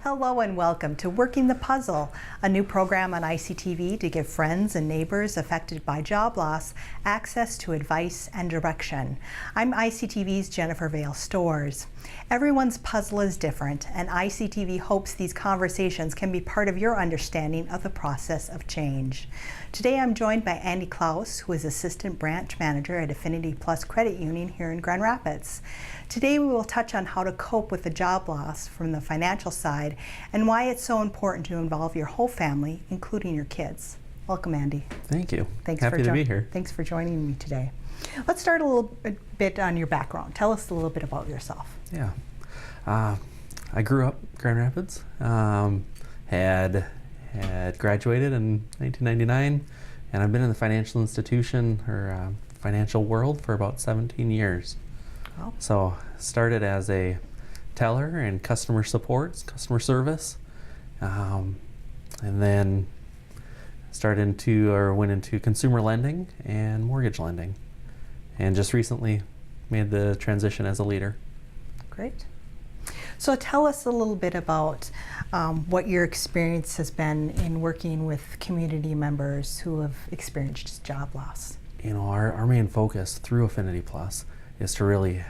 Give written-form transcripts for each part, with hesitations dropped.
Hello and welcome to Working the Puzzle, a new program on ICTV to give friends and neighbors affected by job loss access to advice and direction. I'm ICTV's Jennifer Vail-Storrs. Everyone's puzzle is different, and ICTV hopes these conversations can be part of your understanding of the process of change. Today I'm joined by Andy Klous, who is Assistant Branch Manager at Affinity Plus Credit Union here in Grand Rapids. Today we will touch on how to cope with the job loss from the financial side and why it's so important to involve your whole family, including your kids. Welcome, Andy. Thank you. Thanks Happy to be here. Thanks for joining me today. Let's start a little bit on your background. Tell us a little bit about yourself. Yeah. I grew up in Grand Rapids, had graduated in 1999, and I've been in the financial institution or financial world for about 17 years. Wow. So started as a teller in customer support, customer service, and then went into consumer lending and mortgage lending, and just recently made the transition as a leader. Great. So tell us a little bit about what your experience has been in working with community members who have experienced job loss. You know, our main focus through Affinity Plus is to really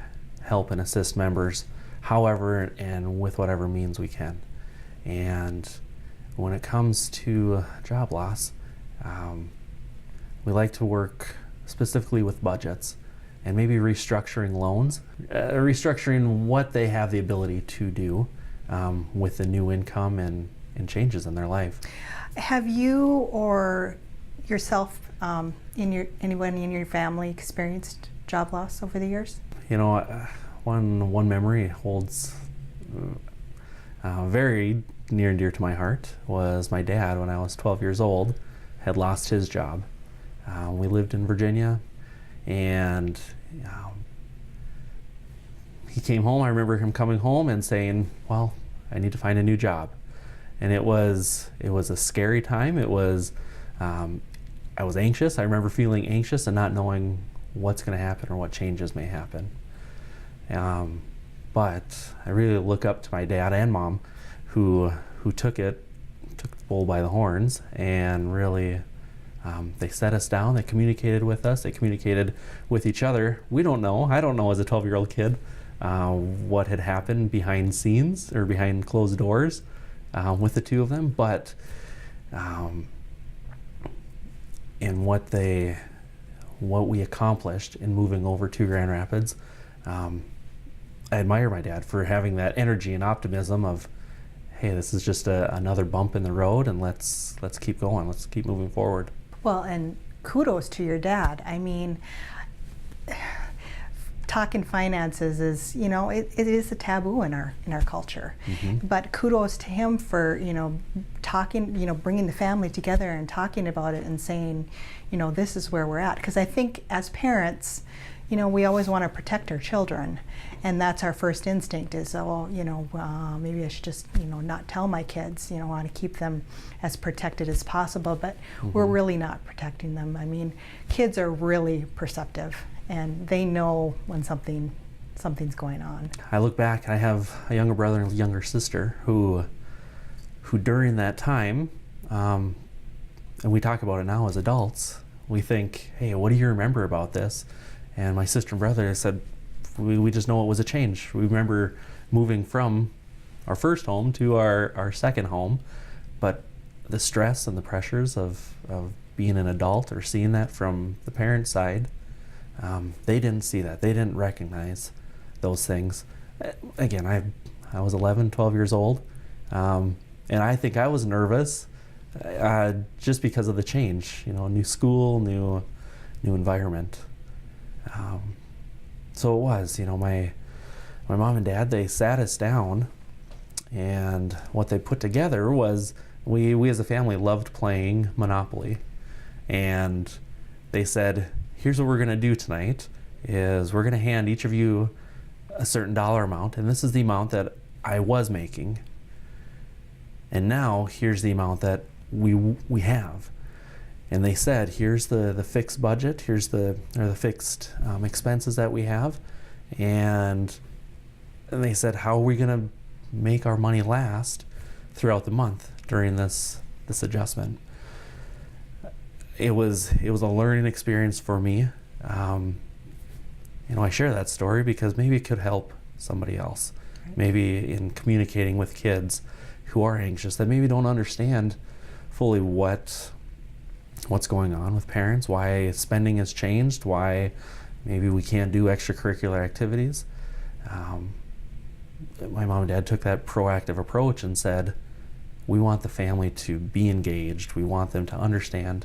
help and assist members however and with whatever means we can. And when it comes to job loss, we like to work specifically with budgets and maybe restructuring loans, restructuring what they have the ability to do with the new income and changes in their life. Have you or yourself, anyone in your family experienced job loss over the years? You know, one memory holds very near and dear to my heart was my dad. When I was 12 years old, had lost his job. We lived in Virginia, and he came home. I remember him coming home and saying, "Well, I need to find a new job." And it was a scary time. It was I was anxious. I remember feeling anxious and not knowing what's going to happen or what changes may happen. But I really look up to my dad and mom who took the bull by the horns and really they set us down, they communicated with us, they communicated with each other. I don't know as a 12-year-old kid what had happened behind scenes or behind closed doors with the two of them, but in what we accomplished in moving over to Grand Rapids, I admire my dad for having that energy and optimism of, hey, this is just another bump in the road, and let's keep going, let's keep moving forward. Well, and kudos to your dad. I mean, talking finances is, it is a taboo in our culture. Mm-hmm. But kudos to him for, talking, bringing the family together and talking about it and saying, this is where we're at. Because I think as parents, we always want to protect our children, and that's our first instinct is, maybe I should just, not tell my kids, I want to keep them as protected as possible, but mm-hmm. we're really not protecting them. I mean, kids are really perceptive, and they know when something's going on. I look back, I have a younger brother and a younger sister who during that time, and we talk about it now as adults, we think, hey, what do you remember about this? And my sister and brother said, we just know it was a change. We remember moving from our first home to our second home, but the stress and the pressures of being an adult or seeing that from the parent side, they didn't see that. They didn't recognize those things. Again, I was 11, 12 years old, and I think I was nervous just because of the change, new school, new environment. So it was, my mom and dad, they sat us down, and what they put together was we as a family loved playing Monopoly, and they said, here's what we're going to do tonight is we're going to hand each of you a certain dollar amount, and this is the amount that I was making, and now here's the amount that we have. And they said, here's the fixed budget, here's the fixed expenses that we have, and they said, how are we going to make our money last throughout the month during this adjustment. It was a learning experience for me. I share that story because maybe it could help somebody else. Right. Maybe in communicating with kids who are anxious, that maybe don't understand fully what's going on with parents, why spending has changed, why maybe we can't do extracurricular activities. My mom and dad took that proactive approach and said, we want the family to be engaged. We want them to understand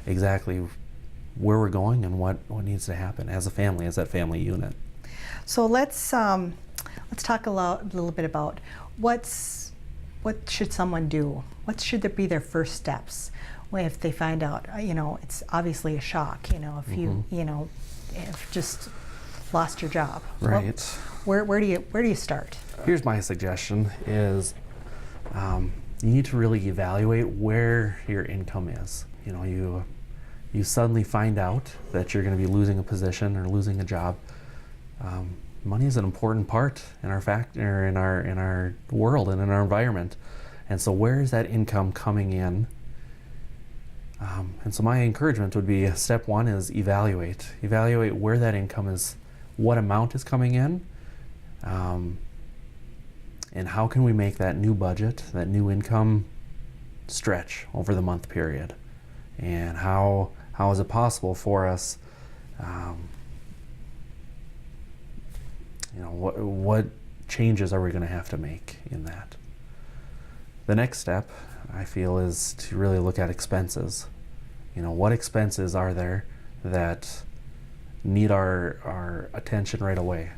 exactly where we're going and what needs to happen as a family, as that family unit. So let's talk a little bit about what should someone do? What should be their first steps if they find out? It's obviously a shock. If you if just lost your job. Right. Well, where do you start? Here's my suggestion: is you need to really evaluate where your income is. You suddenly find out that you're going to be losing a position or losing a job. Money is an important part in our in our world and in our environment, and so where is that income coming in? And so my encouragement would be, step one is evaluate where that income is, what amount is coming in, and how can we make that new budget, that new income, stretch over the month period, and how is it possible for us, what changes are we going to have to make in that? The next step, I feel, is to really look at expenses. What expenses are there that need our attention right away?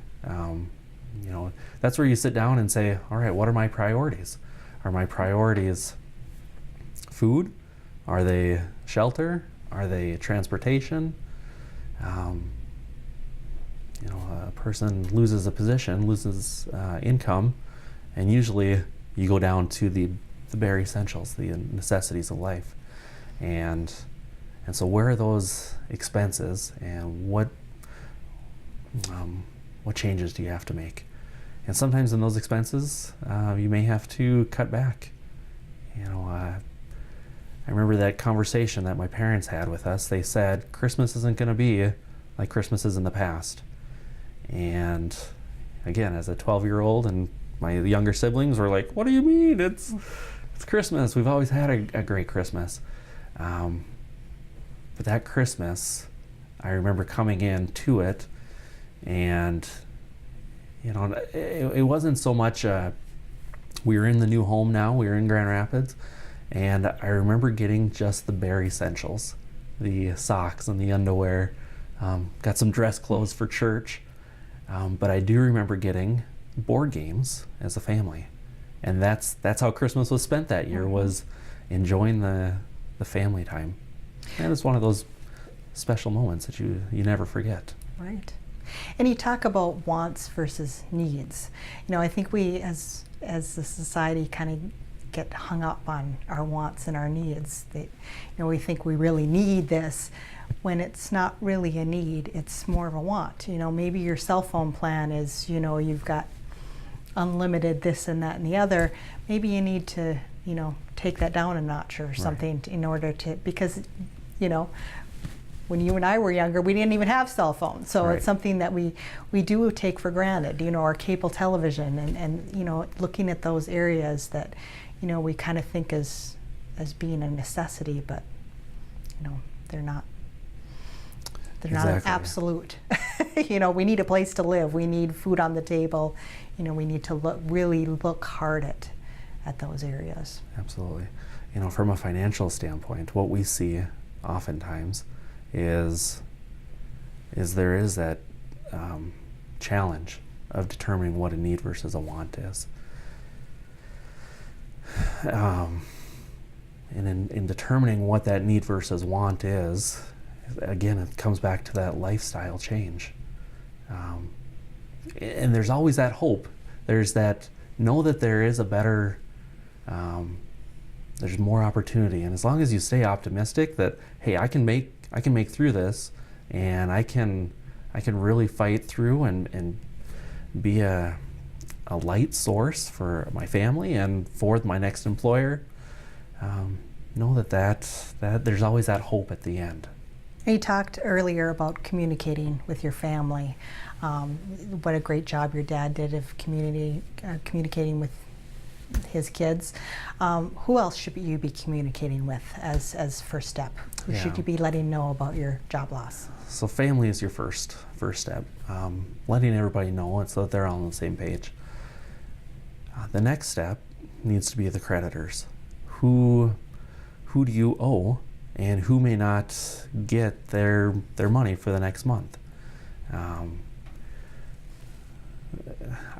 That's where you sit down and say, all right, what are my priorities? Are my priorities food? Are they shelter? Are they transportation? A person loses a position, loses income, and usually you go down to the bare essentials, the necessities of life. And so where are those expenses, and what changes do you have to make? And sometimes in those expenses, you may have to cut back. I remember that conversation that my parents had with us. They said, Christmas isn't going to be like Christmases in the past. And again, as a 12-year-old, and my younger siblings were like, what do you mean? It's Christmas. We've always had a great Christmas. But that Christmas, I remember coming in to it, and it wasn't so much we were in the new home now, we were in Grand Rapids, and I remember getting just the bare essentials, the socks and the underwear, got some dress clothes for church, but I do remember getting board games as a family, and that's how Christmas was spent that year, was enjoying the family time. And it's one of those special moments that you never forget. Right. And you talk about wants versus needs. I think we as a society kind of get hung up on our wants and our needs. We think we really need this when it's not really a need, it's more of a want. Maybe your cell phone plan is, you've got unlimited this and that and the other. Maybe you need to, take that down a notch or something in order to, because, when you and I were younger, we didn't even have cell phones. So it's something that we do take for granted, our cable television and looking at those areas that, we kind of think as being a necessity, but, they're not. They're not an absolute. We need a place to live. We need food on the table. We need to really look hard at those areas. Absolutely. From a financial standpoint, what we see oftentimes is there is that challenge of determining what a need versus a want is. And in determining what that need versus want is, again, it comes back to that lifestyle change. And there's always that hope. There's that, know that there is a better, there's more opportunity. And as long as you stay optimistic that, hey, I can make through this, and I can really fight through and be a a light source for my family and for my next employer, know that there's always that hope at the end. You talked earlier about communicating with your family. What a great job your dad did of communicating with his kids. Who else should you be communicating with as first step? Who should you be letting know about your job loss? So family is your first step. Letting everybody know so that they're all on the same page. The next step needs to be the creditors. Who do you owe, and who may not get their money for the next month? I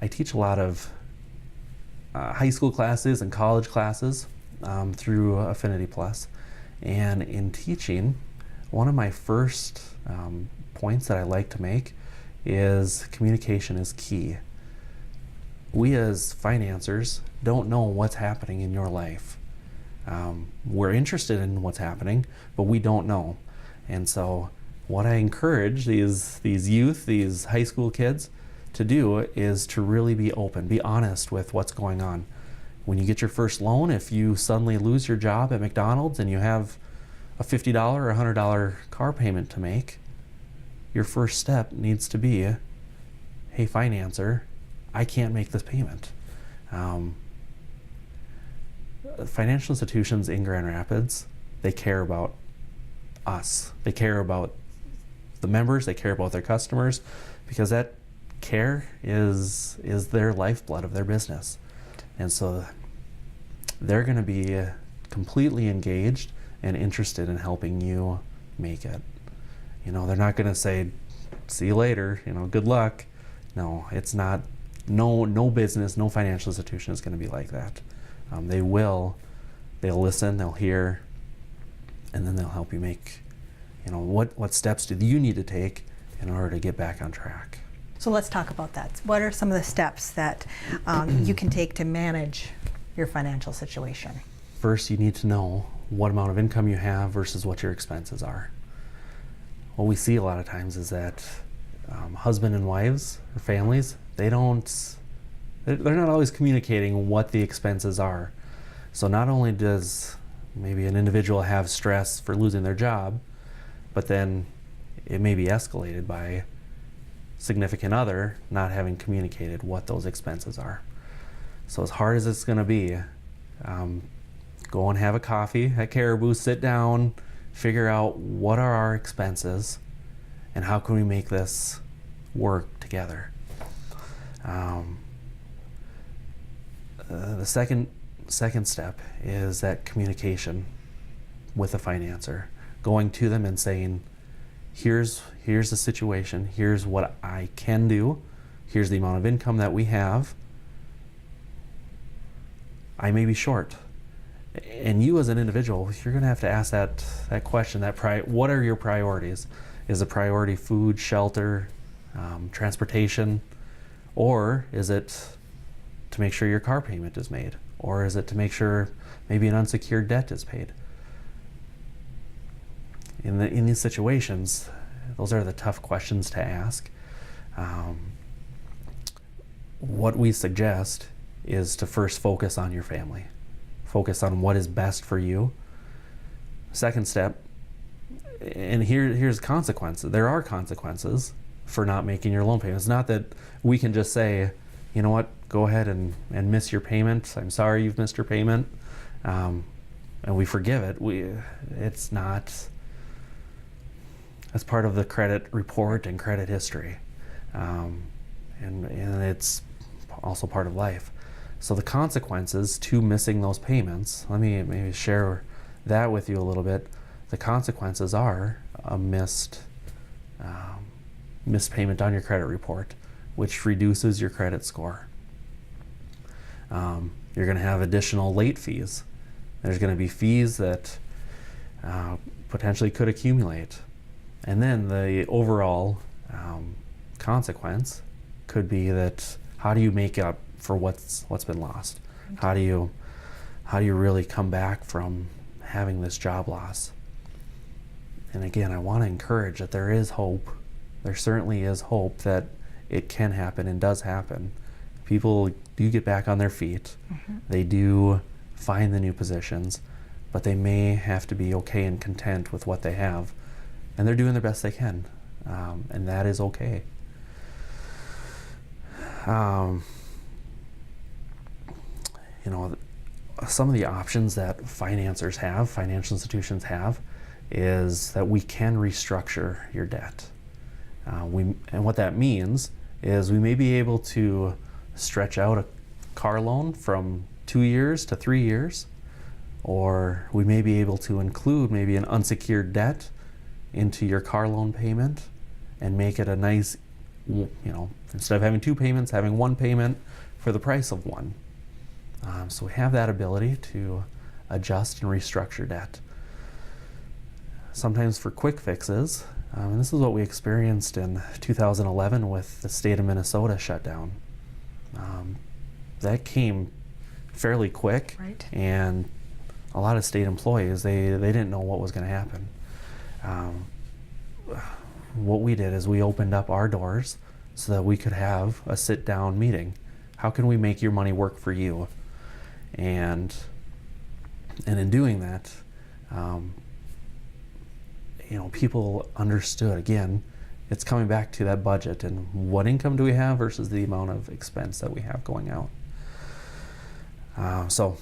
teach a lot of high school classes and college classes through Affinity Plus, and in teaching, one of my first points that I like to make is communication is key. We as financiers don't know what's happening in your life. We're interested in what's happening, but we don't know. And so what I encourage these youth, these high school kids to do is to really be open, be honest with what's going on. When you get your first loan, if you suddenly lose your job at McDonald's and you have a $50 or $100 car payment to make, your first step needs to be, hey, financer, I can't make this payment. Financial institutions in Grand Rapids, they care about us. They care about the members, they care about their customers, because that care is their lifeblood of their business. And so they're going to be completely engaged and interested in helping you make it. They're not going to say, see you later, good luck. No, it's not. No business, no financial institution is going to be like that. They'll listen, they'll hear, and then they'll help you make, what steps do you need to take in order to get back on track. So let's talk about that. What are some of the steps that you can take to manage your financial situation? First, you need to know what amount of income you have versus what your expenses are. What we see a lot of times is that husband and wives or families, they're not always communicating what the expenses are. So not only does maybe an individual have stress for losing their job, but then it may be escalated by significant other not having communicated what those expenses are. So as hard as it's going to be, go and have a coffee at Caribou, sit down, figure out what are our expenses and how can we make this work together. The second step is that communication with the financer, going to them and saying, here's the situation, here's what I can do, here's the amount of income that we have. I may be short. And you as an individual, you're going to have to ask that question, what are your priorities? Is the priority food, shelter, transportation, or is it to make sure your car payment is made? Or is it to make sure maybe an unsecured debt is paid? In these situations, those are the tough questions to ask. What we suggest is to first focus on your family. Focus on what is best for you. Second step, and here's consequences. There are consequences for not making your loan payment. It's not that we can just say, you know what, go ahead and miss your payment. I'm sorry you've missed your payment. And we forgive it. It's not, that's part of the credit report and credit history. And it's also part of life. So the consequences to missing those payments, let me maybe share that with you a little bit. The consequences are a missed payment on your credit report, which reduces your credit score. You're going to have additional late fees. There's going to be fees that potentially could accumulate. And then the overall consequence could be that how do you make up for what's been lost? How do you really come back from having this job loss? And again, I want to encourage that there is hope. There certainly is hope that it can happen and does happen. People do get back on their feet. They do find the new positions, but they may have to be okay and content with what they have, and they're doing the best they can, and that is okay. Some of the options that financial institutions have, is that we can restructure your debt. And what that means is we may be able to stretch out a car loan from 2 years to 3 years, or we may be able to include maybe an unsecured debt into your car loan payment and make it a nice, instead of having 2 payments, having 1 payment for the price of 1. So we have that ability to adjust and restructure debt. Sometimes for quick fixes, and this is what we experienced in 2011 with the state of Minnesota shutdown. That came fairly quick, Right. and a lot of state employees, they didn't know what was going to happen. What we did is we opened up our doors so that we could have a sit-down meeting. How can we make your money work for you? And in doing that, people understood, again, it's coming back to that budget and what income do we have versus the amount of expense that we have going out. So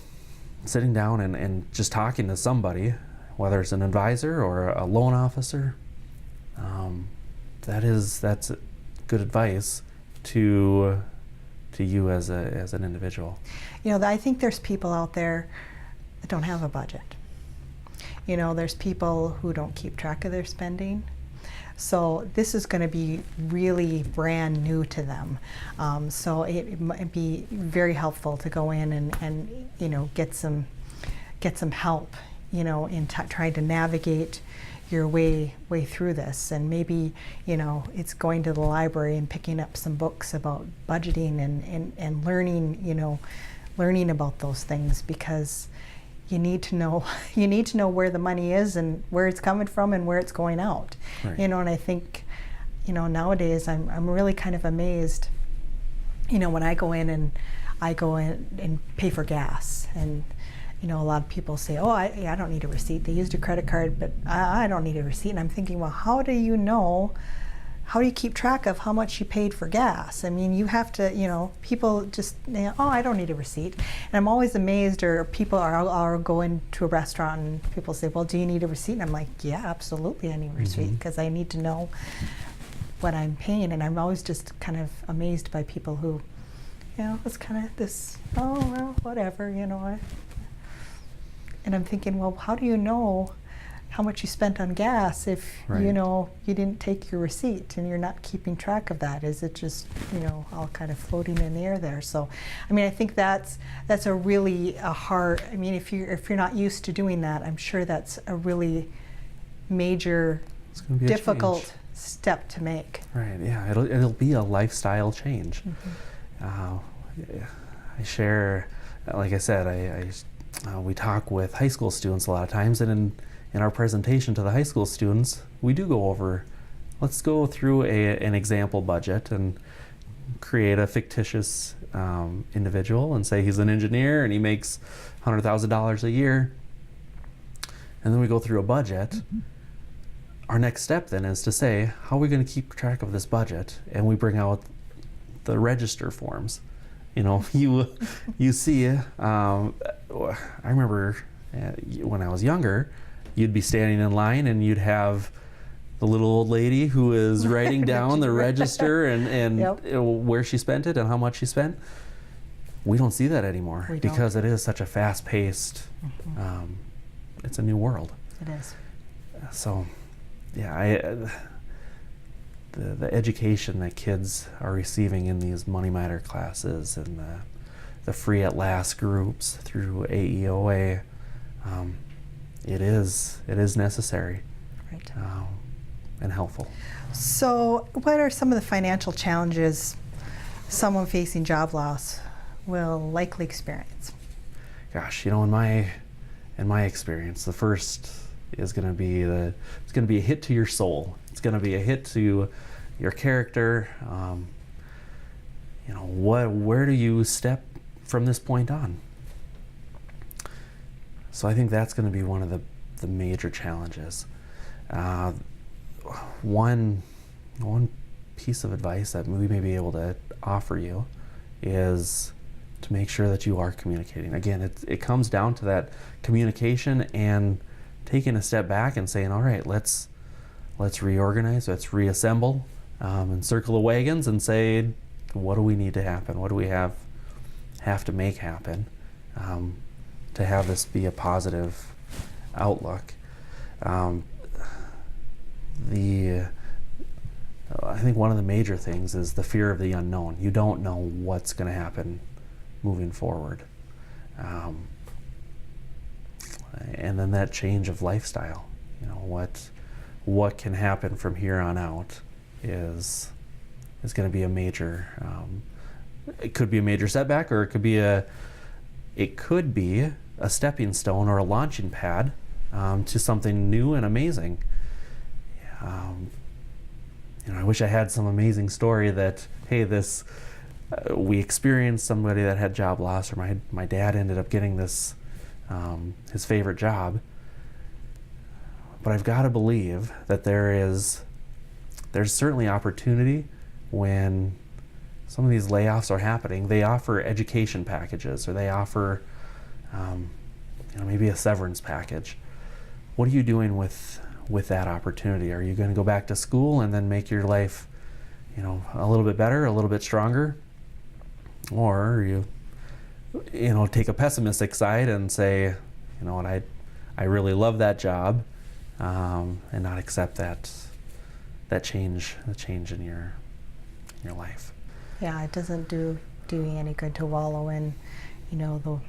sitting down and just talking to somebody, whether it's an advisor or a loan officer, that's good advice to you as an individual. I think there's people out there that don't have a budget. There's people who don't keep track of their spending. So this is going to be really brand new to them. So it might be very helpful to go in and get some help, in trying to navigate your way through this. And maybe, it's going to the library and picking up some books about budgeting and learning about those things, because you need to know where the money is and where it's coming from and where it's going out. Right. And I think, nowadays I'm really kind of amazed, when I go in and pay for gas, and a lot of people say, oh, I don't need a receipt. They used a credit card, but I don't need a receipt. And I'm thinking, well, how do you keep track of how much you paid for gas? I mean, you have to, people just, oh, I don't need a receipt. And I'm always amazed, or people are going to a restaurant and people say, well, do you need a receipt? And I'm like, yeah, absolutely, I need a receipt, because I need to know what I'm paying. And I'm always just kind of amazed by people who, it's kind of this, oh, well, whatever, and I'm thinking, well, how do you know how much you spent on gas if Right. you didn't take your receipt and you're not keeping track of that? Is it just all kind of floating in the air there? So I think that's a really hard, if you're not used to doing that, I'm sure that's a really major, It's going to be difficult a change. step to make. Right, yeah, it'll be a lifestyle change. I share, like I said, we talk with high school students a lot of times, and in our presentation to the high school students, we do go over, let's go through an example budget and create a fictitious individual and say he's an engineer and he makes $100,000 a year. And then we go through a budget. Our next step then is to say, how are we going to keep track of this budget? And we bring out the register forms. You see, I remember when I was younger, you'd be standing in line and you'd have the little old lady who is writing down the register and Yep. where she spent it and how much she spent. We don't see that anymore We don't. because it is such a fast-paced, it's a new world. It is. So, yeah, the education that kids are receiving in these Money Matter classes and the free at last groups through AEOA, it is necessary, Right. and helpful. So what are some of the financial challenges someone facing job loss will likely experience? Gosh, in my experience, the first is going to be it's going to be a hit to your soul. It's going to be a hit to your character. where do you step from this point on? So I think that's going to be one of the major challenges. One piece of advice that we may be able to offer you is to make sure that you are communicating. Again, it comes down to that communication and taking a step back and saying, all right, let's reorganize, let's reassemble, and circle the wagons and say, what do we need to happen? What do we have to make happen to have this be a positive outlook? I think one of the major things is the fear of the unknown. You don't know what's going to happen moving forward. And then that change of lifestyle, what can happen from here on out is going to be a major, it could be a major setback, or it could be a stepping stone or a launching pad to something new and amazing. I wish I had some amazing story that, hey, we experienced somebody that had job loss, or my dad ended up getting this, his favorite job. But I've got to believe that there's certainly opportunity when some of these layoffs are happening. They offer education packages, or they offer maybe a severance package. What are you doing with that opportunity? Are you going to go back to school and then make your life, a little bit better, a little bit stronger? Or you take a pessimistic side and say, I really love that job, and not accept that change, the change in your life. Yeah, it doesn't do you any good to wallow in, the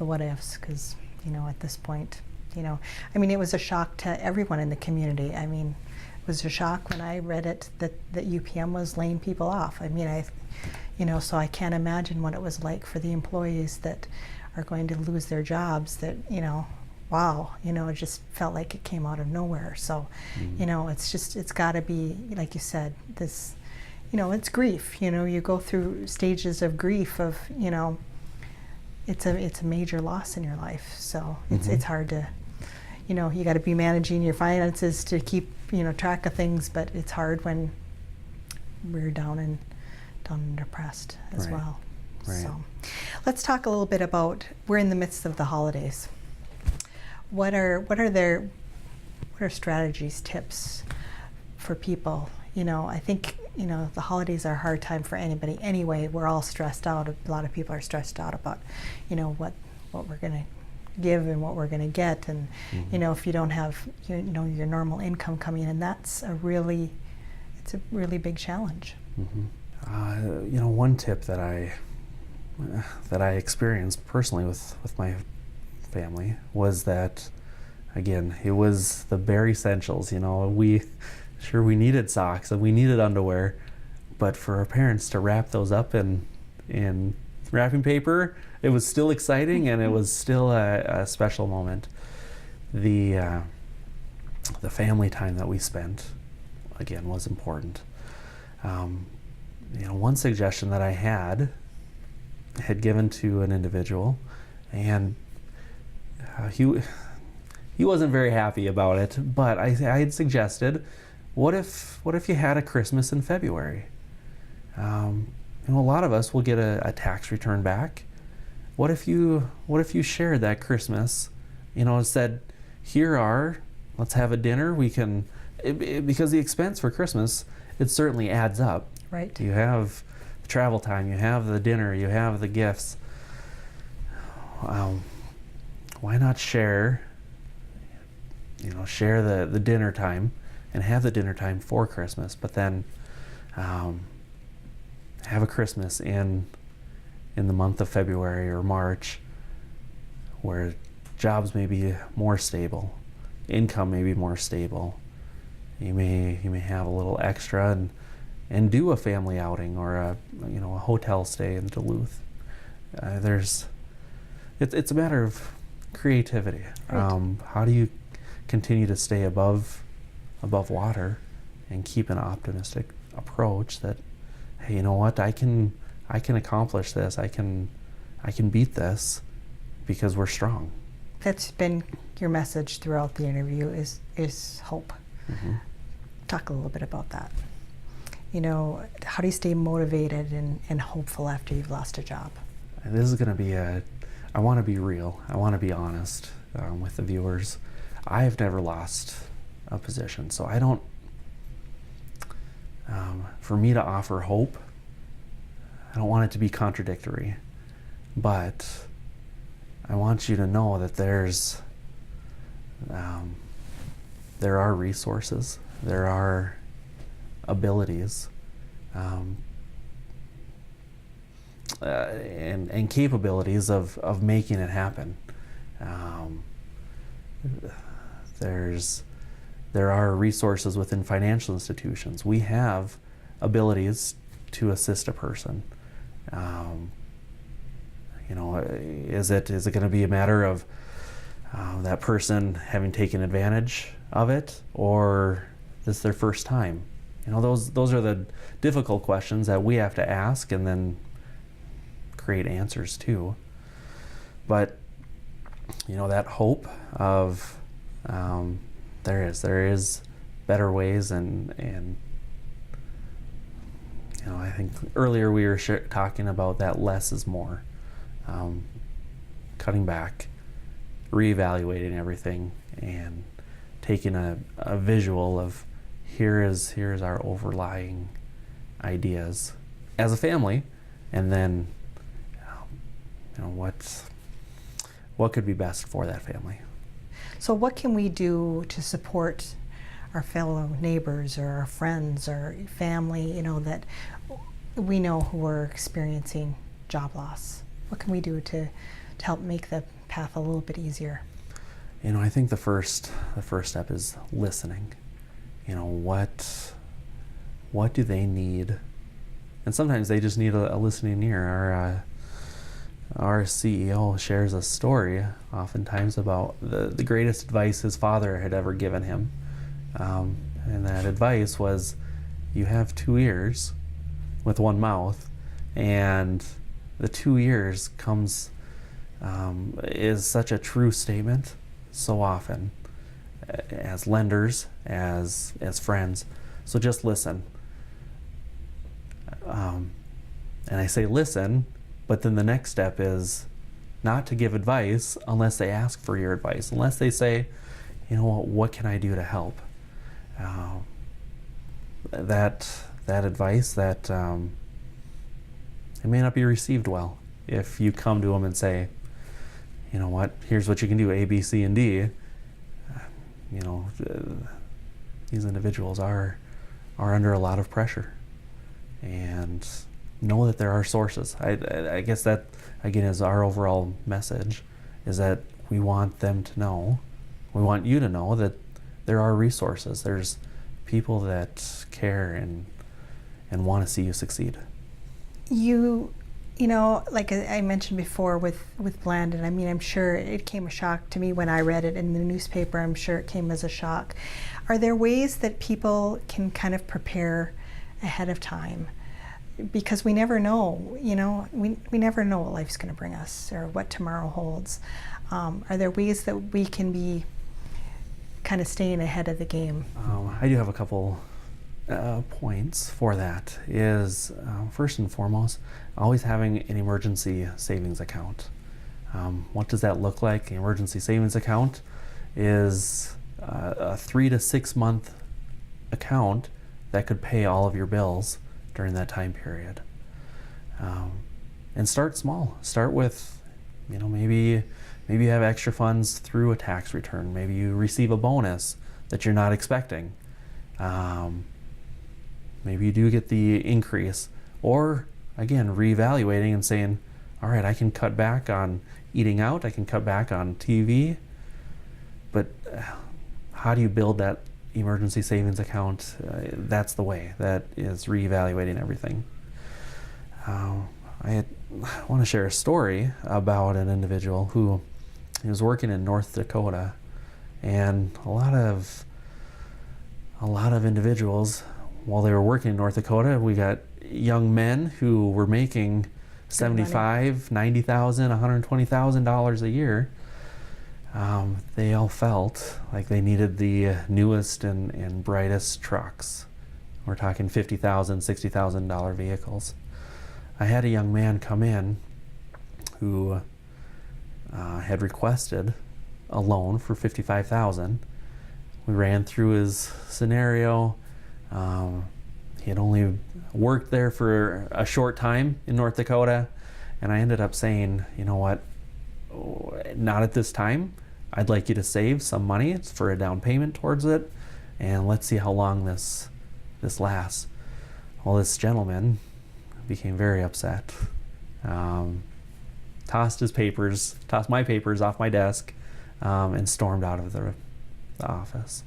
what ifs, because, at this point, it was a shock to everyone in the community. It was a shock when I read it that UPM was laying people off. So I can't imagine what it was like for the employees that are going to lose their jobs. That, wow, it just felt like it came out of nowhere. So, it's got to be, like you said, this, it's grief. You go through stages of grief of, it's a major loss in your life. So it's hard to, you got to be managing your finances to keep, track of things, but it's hard when we're down and depressed as well. Right. So let's talk a little bit about, we're in the midst of the holidays. What are strategies, tips for people? I think, the holidays are a hard time for anybody anyway. We're all stressed out. A lot of people are stressed out about, what we're going to give and what we're going to get. And, if you don't have, your normal income coming in, it's a really big challenge. One tip that I experienced personally with my family was that, again, it was the bare essentials. We needed socks and we needed underwear, but for our parents to wrap those up in wrapping paper, it was still exciting, and it was still a special moment. The family time that we spent, again, was important. One suggestion that I had given to an individual, and he wasn't very happy about it, but I had suggested, what if you had a Christmas in February? A lot of us will get a tax return back. What if you shared that Christmas, said, let's have a dinner. We can, because the expense for Christmas, it certainly adds up. Right. You have the travel time, you have the dinner, you have the gifts. Why not share the dinner time and have the dinner time for Christmas, but then have a Christmas in the month of February or March, where jobs may be more stable, income may be more stable. You may have a little extra and do a family outing or a hotel stay in Duluth. It's a matter of creativity. Right. How do you continue to stay above water and keep an optimistic approach that, hey, I can I can accomplish this. I can beat this because we're strong. That's been your message throughout the interview is hope. Mm-hmm. Talk a little bit about that. You know, how do you stay motivated and hopeful after you've lost a job? And this is going to be I want to be real. I want to be honest with the viewers. I have never lost a position, so I don't, for me to offer hope, I don't want it to be contradictory, but I want you to know that there are resources, there are abilities, and capabilities of making it happen. There are resources within financial institutions. We have abilities to assist a person. You know, is it going to be a matter of that person having taken advantage of it, or this is their first time? You know, those are the difficult questions that we have to ask and then create answers to. But you know, that hope of there is better ways, and you know, I think earlier we were talking about that less is more, cutting back, reevaluating everything, and taking a visual of here is our overlying ideas as a family, and then you know, what could be best for that family. So what can we do to support our fellow neighbors or our friends or family, you know, that we know who are experiencing job loss? What can we do to help make the path a little bit easier? You know, I think the first step is listening. You know, what do they need? And sometimes they just need a listening ear. Our CEO shares a story oftentimes about the greatest advice his father had ever given him. And that advice was, you have 2 ears with 1 mouth, and the 2 ears is such a true statement so often, as lenders, as friends. So just listen. And I say listen, but then the next step is not to give advice unless they ask for your advice, unless they say, you know, what can I do to help? That advice, it may not be received well if you come to them and say, you know what, here's what you can do, A, B, C, and D. You know, these individuals are under a lot of pressure, and know that there are sources. I guess that, again, is our overall message, is that we want them to know, we want you to know that there are resources. There's people that care and want to see you succeed. You know, like I mentioned before with Blandon, I mean, I'm sure it came a shock to me when I read it in the newspaper. I'm sure it came as a shock. Are there ways that people can kind of prepare ahead of time? Because we never know, you know, we never know what life's going to bring us or what tomorrow holds. Are there ways that we can be kind of staying ahead of the game? I do have a couple points for that. Is first and foremost, always having an emergency savings account. What does that look like? An emergency savings account is a 3 to 6 month account that could pay all of your bills during that time period. And start small. Start with, you know, maybe you have extra funds through a tax return. Maybe you receive a bonus that you're not expecting. Maybe you do get the increase. Or, again, reevaluating and saying, all right, I can cut back on eating out, I can cut back on TV, but how do you build that emergency savings account? That's the way. That is reevaluating everything. I want to share a story about an individual who was working in North Dakota, and a lot of individuals, while they were working in North Dakota, we got young men who were making $75,000, $90,000, $120,000 a year. They all felt like they needed the newest and brightest trucks. We're talking $50,000, $60,000 vehicles. I had a young man come in who had requested a loan for $55,000. We ran through his scenario. He had only worked there for a short time in North Dakota, and I ended up saying, you know what, not at this time. I'd like you to save some money for a down payment towards it, and let's see how long this lasts. Well, this gentleman became very upset. Tossed my papers off my desk, and stormed out of the office.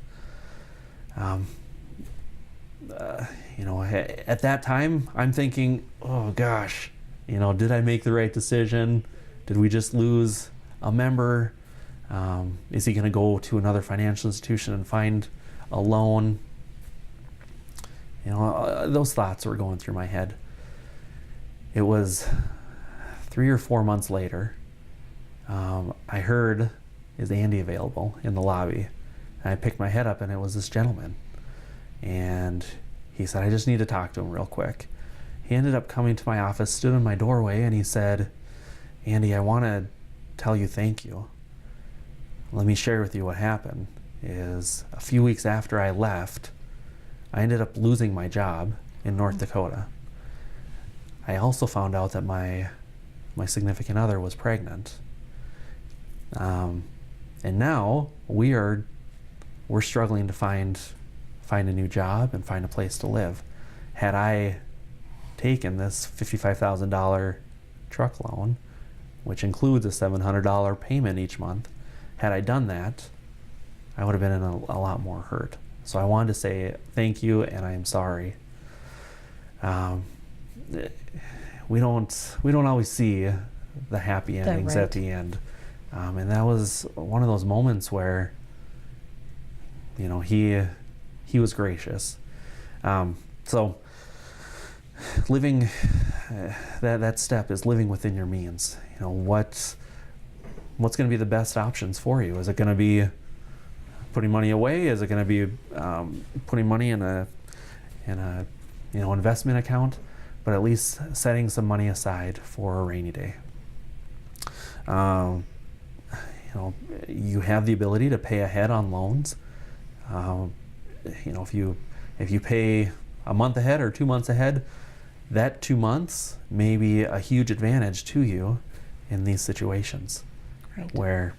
At that time, I'm thinking, oh gosh, did I make the right decision? Did we just lose a member? Is he going to go to another financial institution and find a loan? Those thoughts were going through my head. It was 3 or 4 months later. I heard, is Andy available in the lobby? And I picked my head up, and it was this gentleman. And he said, I just need to talk to him real quick. He ended up coming to my office, stood in my doorway, and he said, Andy, I want to tell you thank you. Let me share with you what happened. Is a few weeks after I left, I ended up losing my job in North Dakota. I also found out that my significant other was pregnant. And now we're struggling to find a new job and find a place to live. Had I taken this $55,000 truck loan, which includes a $700 payment each month, had I done that, I would have been in a lot more hurt. So I wanted to say thank you, and I am sorry. We don't always see the happy endings at the end, and that was one of those moments where he was gracious. So living that step is living within your means. What's going to be the best options for you? Is it going to be putting money away? Is it going to be putting money in a investment account? But at least setting some money aside for a rainy day. You have the ability to pay ahead on loans. If you pay a month ahead or 2 months ahead, that 2 months may be a huge advantage to you in these situations. Right. Where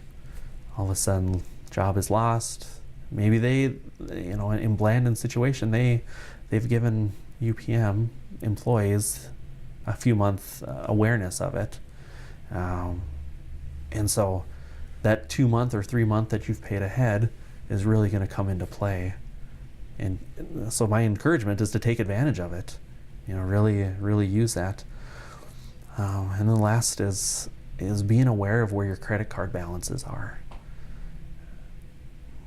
all of a sudden job is lost. Maybe they, in Blandon's situation, they've given UPM employees a few months awareness of it. And so that 2 month or 3 month that you've paid ahead is really going to come into play. And so my encouragement is to take advantage of it. Really, really use that. And then last is being aware of where your credit card balances are.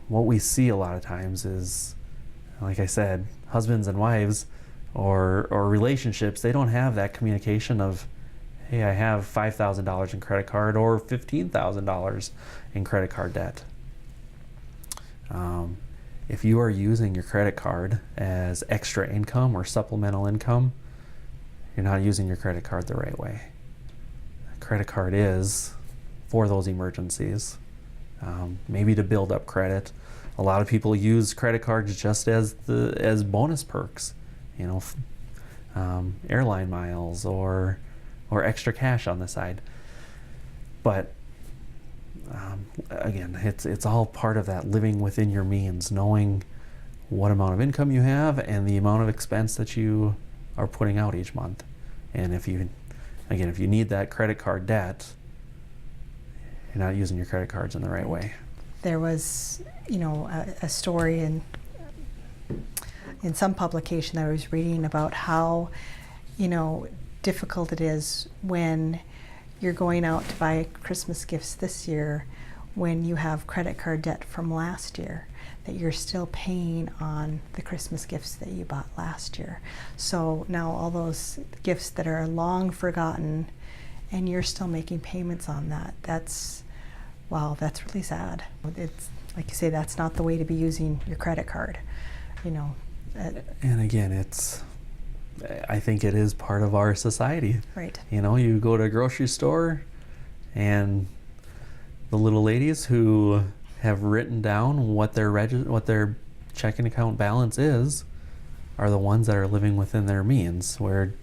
What we see a lot of times is, like I said, husbands and wives or relationships, they don't have that communication of, hey, I have $5,000 in credit card or $15,000 in credit card debt. If you are using your credit card as extra income or supplemental income, you're not using your credit card the right way. A credit card is for those emergencies, maybe to build up credit. A lot of people use credit cards just as bonus perks, airline miles or extra cash on the side. But again, it's all part of that living within your means, knowing what amount of income you have and the amount of expense that you are putting out each month. And if you need that credit card debt, you're not using your credit cards in the right way. There was, a story in some publication that I was reading about how, difficult it is when you're going out to buy Christmas gifts this year when you have credit card debt from last year. that you're still paying on the Christmas gifts that you bought last year. So now all those gifts that are long forgotten, and you're still making payments on that. Wow, that's really sad. It's like you say, that's not the way to be using your credit card, you know. And again, I think it is part of our society. Right. You know, you go to a grocery store and the little ladies who have written down what their checking account balance is are the ones that are living within their means, where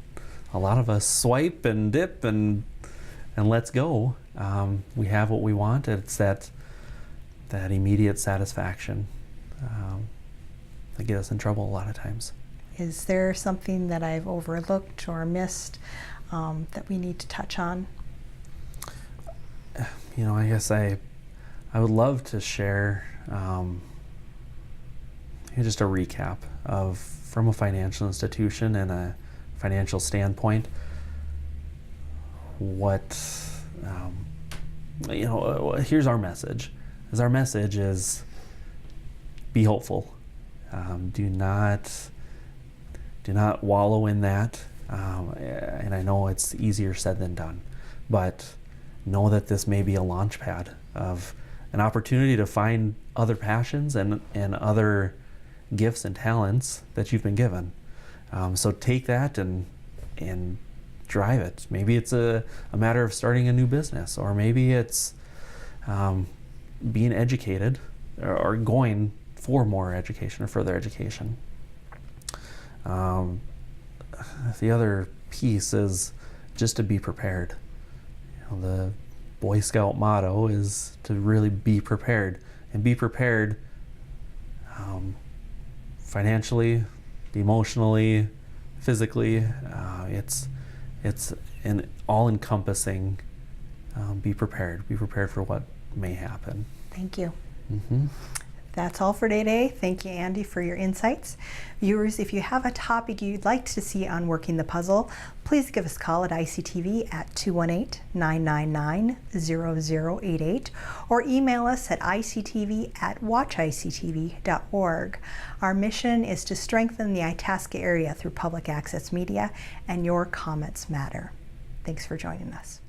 a lot of us swipe and dip and let's go. We have what we want. It's that immediate satisfaction that gets us in trouble a lot of times. Is there something that I've overlooked or missed that we need to touch on? You know, I guess I would love to share just a recap of, from a financial institution and a financial standpoint, here's our message. Our message is be hopeful. Do not wallow in that. And I know it's easier said than done, but know that this may be a launch pad of an opportunity to find other passions and other gifts and talents that you've been given. So take that and drive it. Maybe it's a matter of starting a new business, or maybe it's being educated or going for more education or further education. The other piece is just to be prepared. You know, the Boy Scout motto is to really be prepared, and be prepared financially, emotionally, physically. It's an all-encompassing be prepared. Be prepared for what may happen. Thank you. Mm-hmm. That's all for today. Thank you, Andy, for your insights. Viewers, if you have a topic you'd like to see on Working the Puzzle, please give us a call at ICTV at 218-999-0088 or email us at ictv@watchictv.org. Our mission is to strengthen the Itasca area through public access media, and your comments matter. Thanks for joining us.